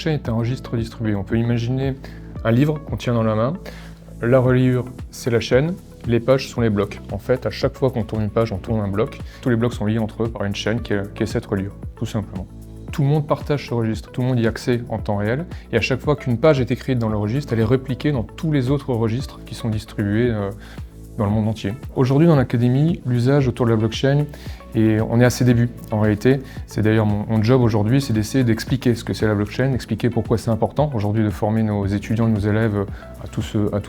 blockchain est un registre distribué. On peut imaginer un livre qu'on tient dans la main. La reliure, c'est la chaîne. Les pages sont les blocs. En fait, à chaque fois qu'on tourne une page, on tourne un bloc. Tous les blocs sont liés entre eux par une chaîne qui est cette reliure, tout simplement. Tout le monde partage ce registre, tout le monde y a accès en temps réel. Et à chaque fois qu'une page est écrite dans le registre, elle est répliquée dans tous les autres registres qui sont distribués dans le monde entier. Aujourd'hui, dans l'académie, l'usage autour de la blockchain, et on est à ses débuts en réalité. C'est d'ailleurs mon job aujourd'hui, c'est d'essayer d'expliquer ce que c'est la blockchain, expliquer pourquoi c'est important aujourd'hui de former nos étudiants et nos élèves à tout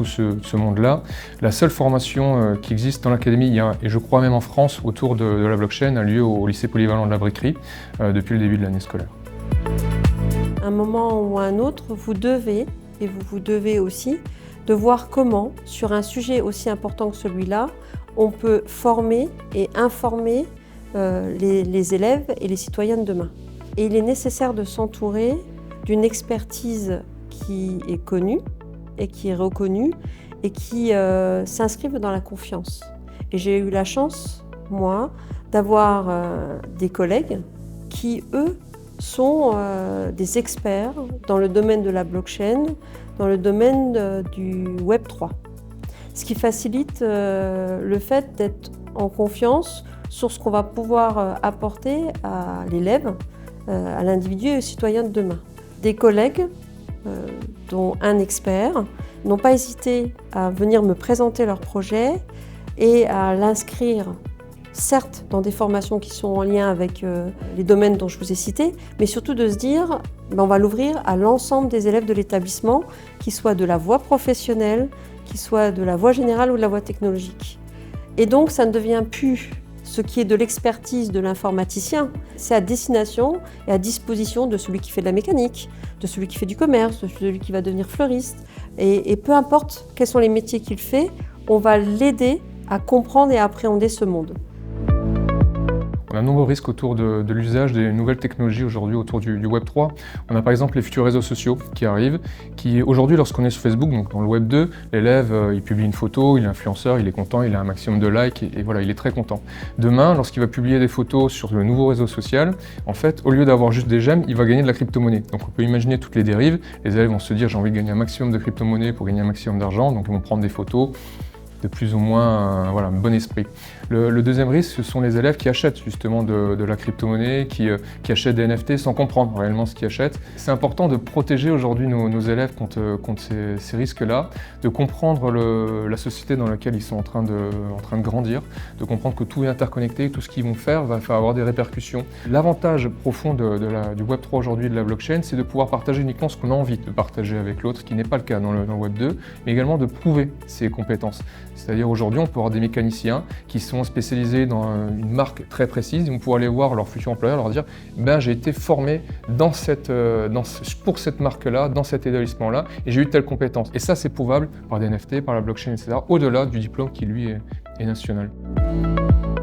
ce monde-là. La seule formation qui existe dans l'académie, et je crois même en France, autour de la blockchain, a lieu au lycée polyvalent de la Briquerie depuis le début de l'année scolaire. À un moment ou à un autre, vous devez, et vous devez aussi, de voir comment, sur un sujet aussi important que celui-là, on peut former et informer les élèves et les citoyens de demain. Et il est nécessaire de s'entourer d'une expertise qui est connue et qui est reconnue et qui s'inscrive dans la confiance. Et j'ai eu la chance, moi, d'avoir des collègues qui, eux, sont des experts dans le domaine de la blockchain, dans le domaine du Web 3. Ce qui facilite le fait d'être en confiance sur ce qu'on va pouvoir apporter à l'élève, à l'individu et aux citoyens de demain. Des collègues, dont un expert, n'ont pas hésité à venir me présenter leur projet et à l'inscrire, certes dans des formations qui sont en lien avec les domaines dont je vous ai cités, mais surtout de se dire on va l'ouvrir à l'ensemble des élèves de l'établissement, qu'ils soient de la voie professionnelle, qu'ils soient de la voie générale ou de la voie technologique. Et donc ça ne devient plus ce qui est de l'expertise de l'informaticien, c'est à destination et à disposition de celui qui fait de la mécanique, de celui qui fait du commerce, de celui qui va devenir fleuriste. Et peu importe quels sont les métiers qu'il fait, on va l'aider à comprendre et à appréhender ce monde. On a de nombreux risques autour de l'usage des nouvelles technologies aujourd'hui autour du Web 3. On a par exemple les futurs réseaux sociaux qui arrivent, qui aujourd'hui lorsqu'on est sur Facebook, donc dans le Web 2, l'élève il publie une photo, il est influenceur, il est content, il a un maximum de likes et voilà, il est très content. Demain, lorsqu'il va publier des photos sur le nouveau réseau social, en fait, au lieu d'avoir juste des j'aime, il va gagner de la crypto-monnaie. Donc on peut imaginer toutes les dérives. Les élèves vont se dire j'ai envie de gagner un maximum de crypto-monnaie pour gagner un maximum d'argent, donc ils vont prendre des photos de plus ou moins un bon esprit. Le deuxième risque, ce sont les élèves qui achètent justement de la crypto-monnaie, qui achètent des NFT sans comprendre réellement ce qu'ils achètent. C'est important de protéger aujourd'hui nos élèves contre ces risques-là, de comprendre la société dans laquelle ils sont en train de grandir, de comprendre que tout est interconnecté, que tout ce qu'ils vont faire va avoir des répercussions. L'avantage profond du Web 3 aujourd'hui, de la blockchain, c'est de pouvoir partager uniquement ce qu'on a envie de partager avec l'autre, ce qui n'est pas le cas dans le Web 2, mais également de prouver ses compétences. C'est-à-dire aujourd'hui, on peut avoir des mécaniciens qui sont spécialisés dans une marque très précise, ils vont pouvoir aller voir leur futur employeur, leur dire j'ai été formé pour cette marque-là, dans cet établissement-là, et j'ai eu telle compétence. Et ça, c'est prouvable par des NFT, par la blockchain, etc., au-delà du diplôme qui, lui, est national.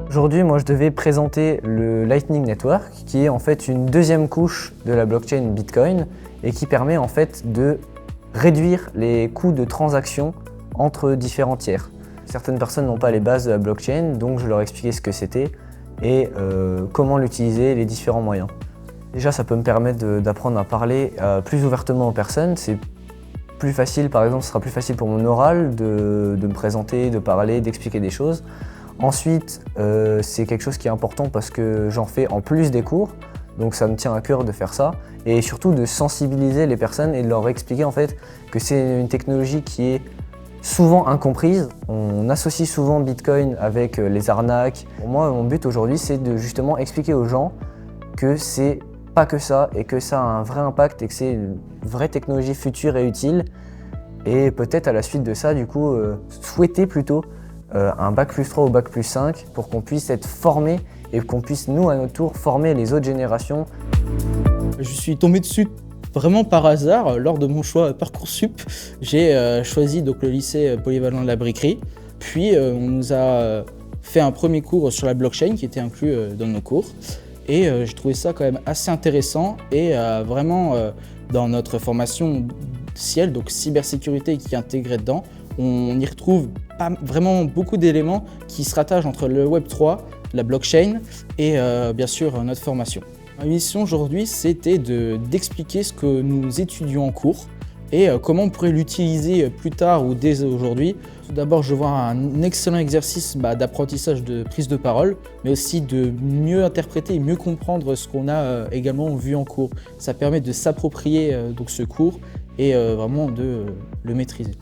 Aujourd'hui, moi, je devais présenter le Lightning Network, qui est en fait une deuxième couche de la blockchain Bitcoin et qui permet en fait de réduire les coûts de transaction entre différents tiers. Certaines personnes n'ont pas les bases de la blockchain, donc je leur expliquais ce que c'était et comment l'utiliser, les différents moyens. Déjà, ça peut me permettre d'apprendre à parler plus ouvertement aux personnes. C'est plus facile, par exemple, ce sera plus facile pour mon oral de me présenter, de parler, d'expliquer des choses. Ensuite, c'est quelque chose qui est important parce que j'en fais en plus des cours, donc ça me tient à cœur de faire ça. Et surtout de sensibiliser les personnes et de leur expliquer en fait que c'est une technologie qui est souvent incomprise. On associe souvent Bitcoin avec les arnaques. Pour moi, mon but aujourd'hui, c'est de justement expliquer aux gens que c'est pas que ça et que ça a un vrai impact et que c'est une vraie technologie future et utile. Et peut-être à la suite de ça, du coup, souhaiter plutôt un Bac+3 ou Bac+5 pour qu'on puisse être formé et qu'on puisse, nous, à notre tour, former les autres générations. Je suis tombé dessus vraiment par hasard, lors de mon choix Parcoursup, j'ai choisi donc le lycée polyvalent de la Briquerie. Puis on nous a fait un premier cours sur la blockchain qui était inclus dans nos cours. Et j'ai trouvé ça quand même assez intéressant et vraiment dans notre formation ciel, donc cybersécurité qui est intégrée dedans, on y retrouve vraiment beaucoup d'éléments qui se rattachent entre le Web 3, la blockchain et bien sûr notre formation. Ma mission aujourd'hui, c'était d'expliquer ce que nous étudions en cours et comment on pourrait l'utiliser plus tard ou dès aujourd'hui. Tout d'abord, je vois un excellent exercice d'apprentissage de prise de parole, mais aussi de mieux interpréter et mieux comprendre ce qu'on a également vu en cours. Ça permet de s'approprier donc ce cours et vraiment de le maîtriser.